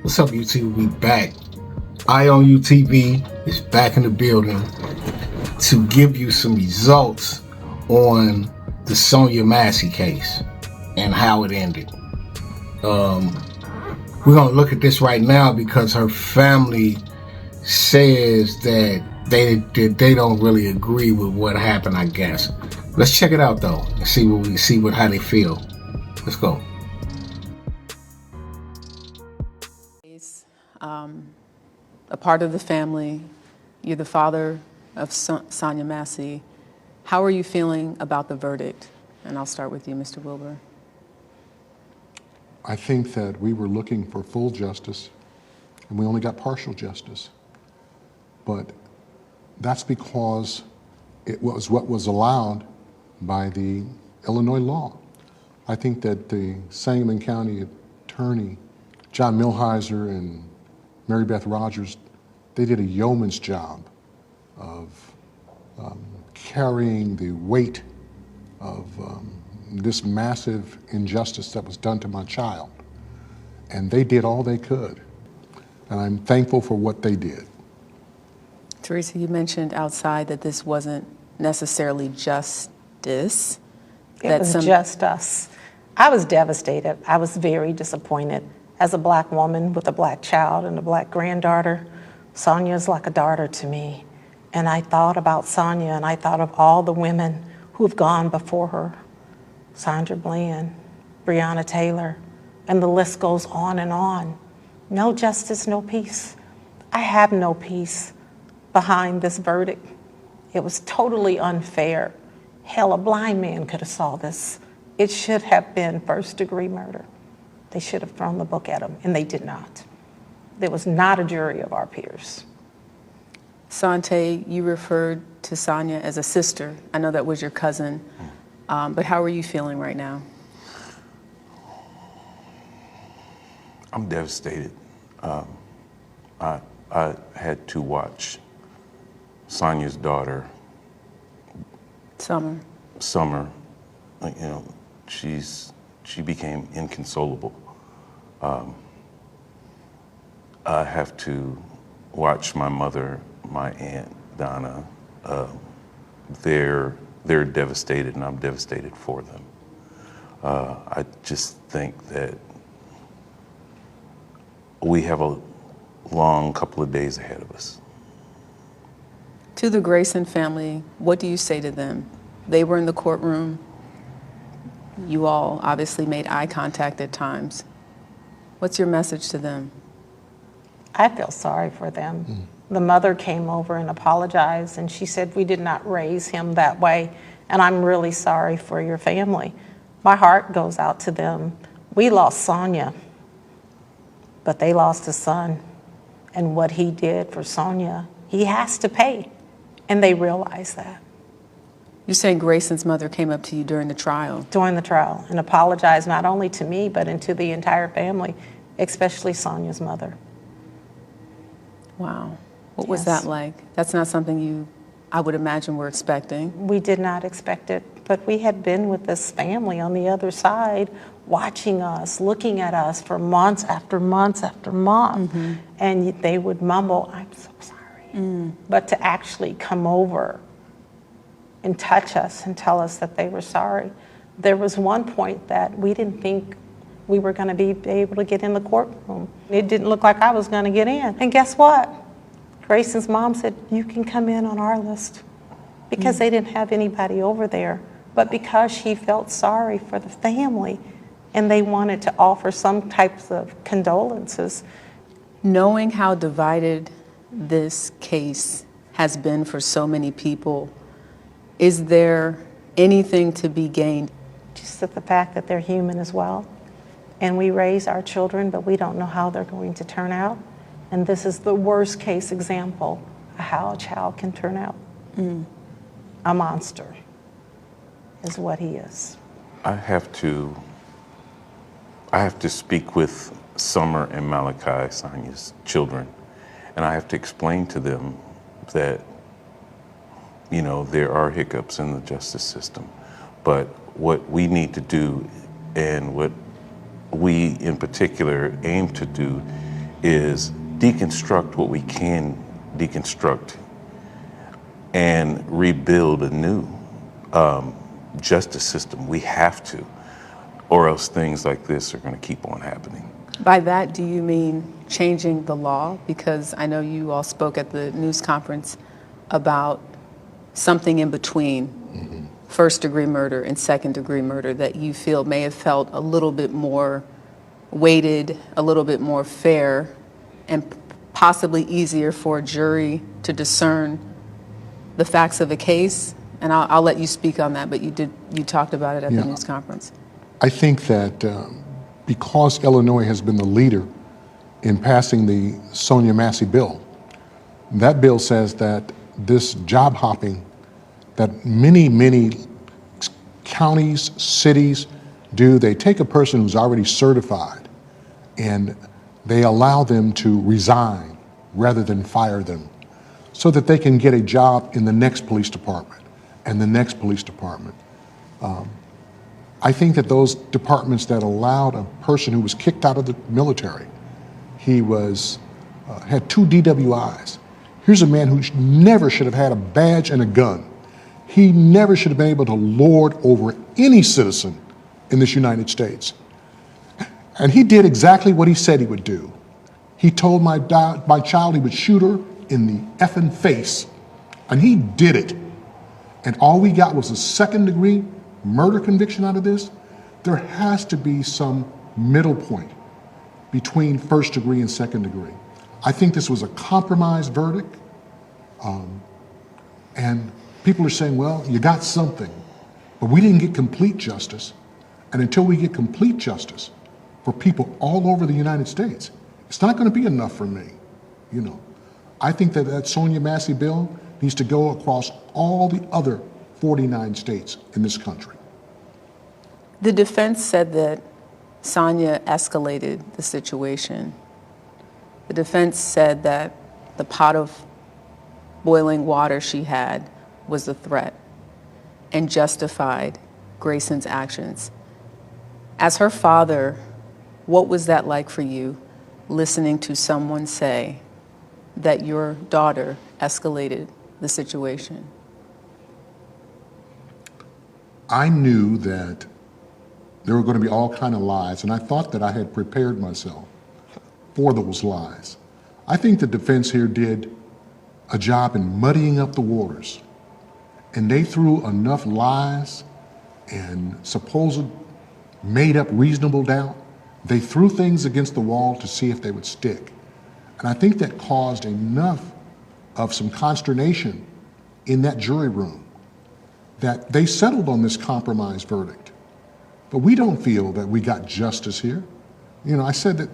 What's up, YouTube? We back. Eye on You TV is back in the building to give you some results on the Sonia Massey case and how it ended. We're gonna look at this right now because her family says that they don't really agree with what happened, I guess. Let's check it out though and see how they feel. Let's go. A part of the family, you're the father of Sonia Massey. How are you feeling about the verdict? And I'll start with you, Mr. Wilbur. I think that we were looking for full justice, and we only got partial justice. But that's because it was what was allowed by the Illinois law. I think that the Sangamon County attorney, John Milheiser and Mary Beth Rogers, they did a yeoman's job of carrying the weight of this massive injustice that was done to my child. And they did all they could. And I'm thankful for what they did. Teresa, you mentioned outside that this wasn't necessarily justice. It was just us. I was devastated. I was very disappointed. As a black woman with a black child and a black granddaughter, Sonia is like a daughter to me. And I thought about Sonia, and I thought of all the women who've gone before her. Sandra Bland, Breonna Taylor, and the list goes on and on. No justice, no peace. I have no peace behind this verdict. It was totally unfair. Hell, a blind man could have saw this. It should have been first-degree murder. They should have thrown the book at him, and they did not. There was not a jury of our peers. Sante, you referred to Sonia as a sister. I know that was your cousin, but how are you feeling right now? I'm devastated. I had to watch Sonia's daughter, Summer. You know, she became inconsolable. I have to watch my mother, my aunt Donna. They're devastated, and I'm devastated for them. I just think that we have a long couple of days ahead of us. To the Grayson family, what do you say to them? They were in the courtroom. You all obviously made eye contact at times. What's your message to them? I feel sorry for them. The mother came over and apologized, and she said, we did not raise him that way, and I'm really sorry for your family. My heart goes out to them. We lost Sonia, but they lost a son, and what he did for Sonia, he has to pay, and they realize that. You're saying Grayson's mother came up to you during the trial? During the trial, and apologized not only to me, but to the entire family, especially Sonia's mother. Wow. What was that like? That's not something I would imagine, were expecting. We did not expect it, but we had been with this family on the other side, watching us, looking at us for months after months after months, and they would mumble, I'm so sorry. But to actually come over and touch us and tell us that they were sorry. There was one point that we didn't think we were going to be able to get in the courtroom. It didn't look like I was going to get in. And guess what? Grayson's mom said, you can come in on our list, because they didn't have anybody over there. But because she felt sorry for the family and they wanted to offer some types of condolences. Knowing how divided this case has been for so many people, is there anything to be gained? Just the fact that they're human as well. And we raise our children, but we don't know how they're going to turn out. And this is the worst case example of how a child can turn out. A monster is what he is. I have to speak with Summer and Malachi, Sonia's children, and I have to explain to them that, you know, there are hiccups in the justice system, but what we need to do, and what we in particular aim to do, is deconstruct what we can deconstruct and rebuild a new justice system. We have to, or else things like this are going to keep on happening. By that, do you mean changing the law? Because I know you all spoke at the news conference about something in between first-degree murder and second-degree murder that you feel may have felt a little bit more weighted, a little bit more fair, and possibly easier for a jury to discern the facts of a case. And I'll let you speak on that, but you talked about it at the news conference. I think that because Illinois has been the leader in passing the Sonia Massey bill, that bill says that this job hopping that many counties, cities do, they take a person who's already certified and they allow them to resign rather than fire them so that they can get a job in the next police department and the next police department. I think that those departments that allowed a person who was kicked out of the military, he was had 2 DWIs. Here's a man who never should have had a badge and a gun. He never should have been able to lord over any citizen in this United States. And he did exactly what he said he would do. He told my child he would shoot her in the effing face, and he did it. And all we got was a second-degree murder conviction out of this. There has to be some middle point between first degree and second degree. I think this was a compromised verdict, and people are saying, well, you got something, but we didn't get complete justice. And until we get complete justice for people all over the United States, it's not going to be enough for me. You know, I think that that Sonia Massey bill needs to go across all the other 49 states in this country. The defense said that Sonia escalated the situation. The defense said that the pot of boiling water she had was a threat and justified Grayson's actions. As her father, what was that like for you, listening to someone say that your daughter escalated the situation? I knew that there were going to be all kinds of lies, and I thought that I had prepared myself for those lies. I think the defense here did a job in muddying up the waters, and they threw enough lies and supposed made up reasonable doubt. They threw things against the wall to see if they would stick. And I think that caused enough of some consternation in that jury room that they settled on this compromise verdict. But we don't feel that we got justice here. You know, I said that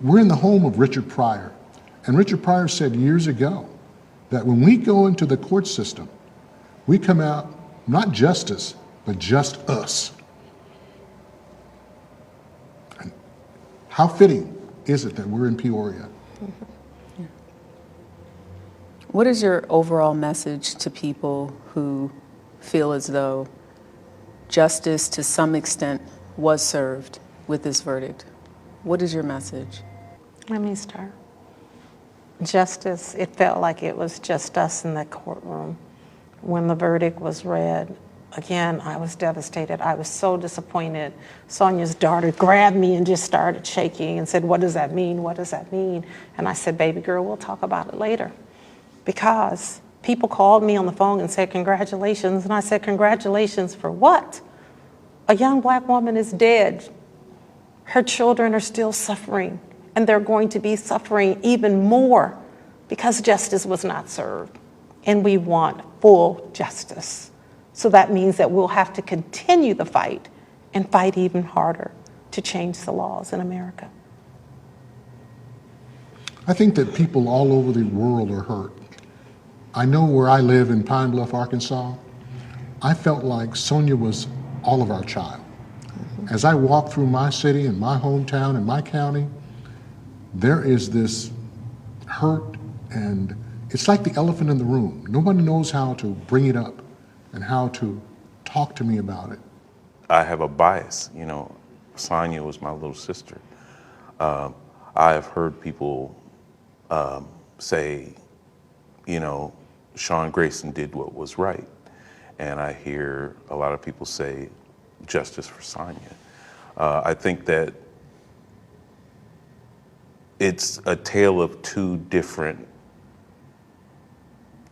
we're in the home of Richard Pryor. And Richard Pryor said years ago that when we go into the court system, we come out not justice, but just us. And how fitting is it that we're in Peoria? What is your overall message to people who feel as though justice to some extent was served with this verdict? What is your message? Let me start. Justice, it felt like it was just us in that courtroom. When the verdict was read, again, I was devastated. I was so disappointed. Sonia's daughter grabbed me and just started shaking and said, "What does that mean? What does that mean?" And I said, "Baby girl, we'll talk about it later." Because people called me on the phone and said, "Congratulations." And I said, "Congratulations for what? A young black woman is dead. Her children are still suffering, and they're going to be suffering even more because justice was not served. And we want full justice. So that means that we'll have to continue the fight and fight even harder to change the laws in America." I think that people all over the world are hurt. I know where I live in Pine Bluff, Arkansas, I felt like Sonia was all of our child. As I walk through my city and my hometown and my county, there is this hurt, and it's like the elephant in the room. Nobody knows how to bring it up and how to talk to me about it. I have a bias, you know. Sonia was my little sister. I I've heard people say, you know, Sean Grayson did what was right. And I hear a lot of people say justice for Sonya. I think that it's a tale of two different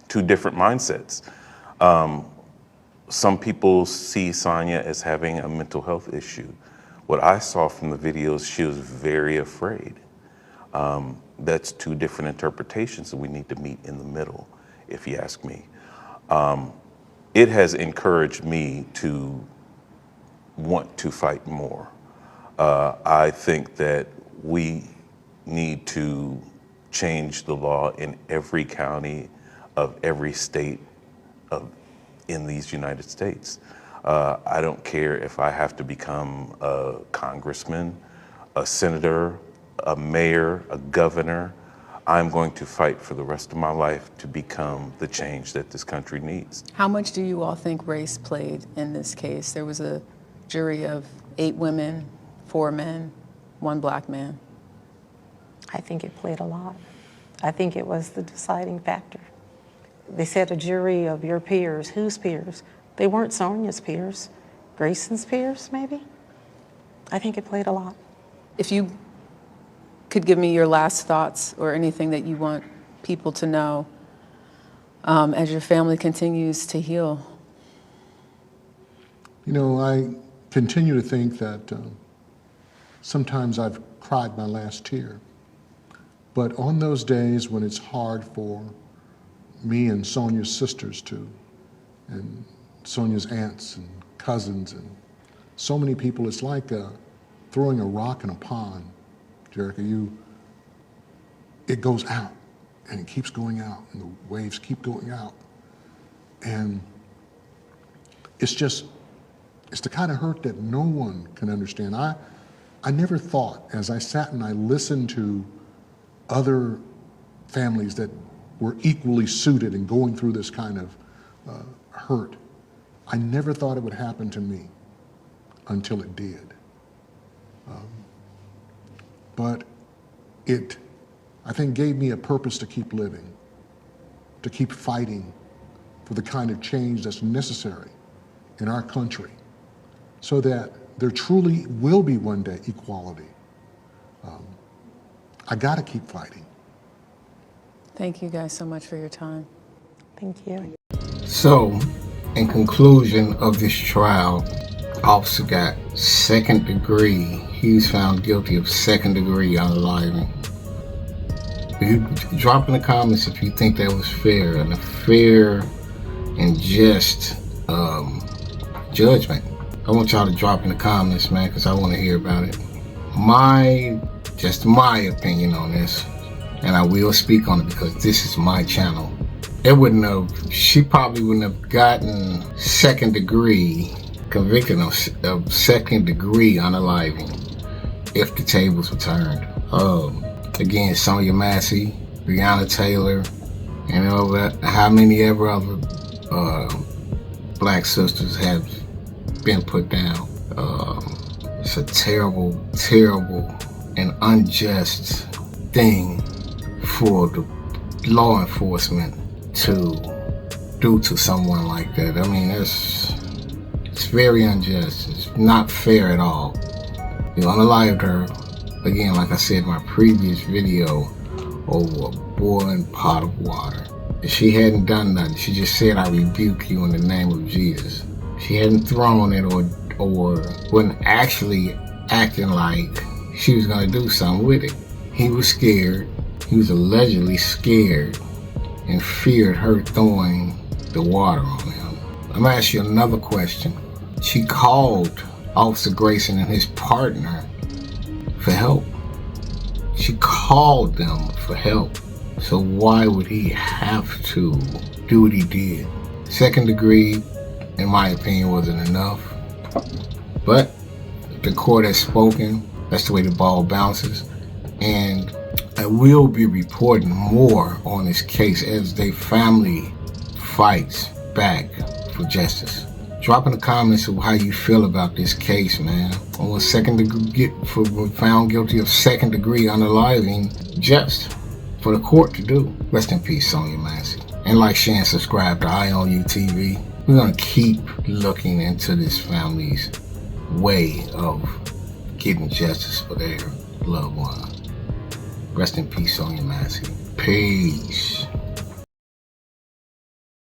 mindsets. Some people see Sonya as having a mental health issue. What I saw from the videos, she was very afraid. That's two different interpretations, and we need to meet in the middle, if you ask me. It has encouraged me to want to fight more. I think that we need to change the law in every county of every state in these United States. I don't care if I have to become a congressman, a senator, a mayor, a governor. I'm going to fight for the rest of my life to become the change that this country needs. How much do you all think race played in this case? There was a jury of 8 women, 4 men, 1 black man. I think it played a lot. I think it was the deciding factor. They said a jury of your peers. Whose peers? They weren't Sonya's peers. Grayson's peers, maybe? I think it played a lot. If you could give me your last thoughts or anything that you want people to know as your family continues to heal. You know, I continue to think that sometimes I've cried my last tear. But on those days when it's hard for me and Sonya's sisters to, and Sonya's aunts and cousins and so many people, it's like throwing a rock in a pond, Jerica. It goes out and it keeps going out and the waves keep going out. And it's the kind of hurt that no one can understand. I never thought, as I sat and I listened to other families that were equally suited and going through this kind of hurt, I never thought it would happen to me until it did. But it, I think, gave me a purpose to keep living, to keep fighting for the kind of change that's necessary in our country so that there truly will be one day equality. I gotta keep fighting. Thank you guys so much for your time. Thank you. So, in conclusion of this trial, officer got 2nd degree. He was found guilty of 2nd degree unaliving. You drop in the comments if you think that was fair and a fair and just judgment. I want y'all to drop in the comments, man, because I want to hear about it. Just my opinion on this, and I will speak on it because this is my channel. She probably wouldn't have gotten 2nd degree, convicted of 2nd degree unaliving if the tables were turned. Again, Sonya Massey, Breonna Taylor, and how many ever other black sisters have been put down. It's a terrible, terrible, and unjust thing for the law enforcement to do to someone like that. I mean, it's very unjust. It's not fair at all. You unalived her, again, like I said in my previous video, over a boiling pot of water. If she hadn't done nothing, she just said, "I rebuke you in the name of Jesus." She hadn't thrown it or wasn't actually acting like she was gonna do something with it. He was scared. He was allegedly scared and feared her throwing the water on him. I'm gonna ask you another question. She called Officer Grayson and his partner for help. She called them for help. So why would he have to do what he did? 2nd degree, in my opinion, wasn't enough. But the court has spoken. That's the way the ball bounces. And I will be reporting more on this case as their family fights back for justice. Drop in the comments of how you feel about this case, man. On a found guilty of second-degree unaliving, just for the court to do. Rest in peace, Sonia Massey. And like, share, and subscribe to Eye on You TV. We're gonna keep looking into this family's way of getting justice for their loved one. Rest in peace, Sonia Massey. Peace.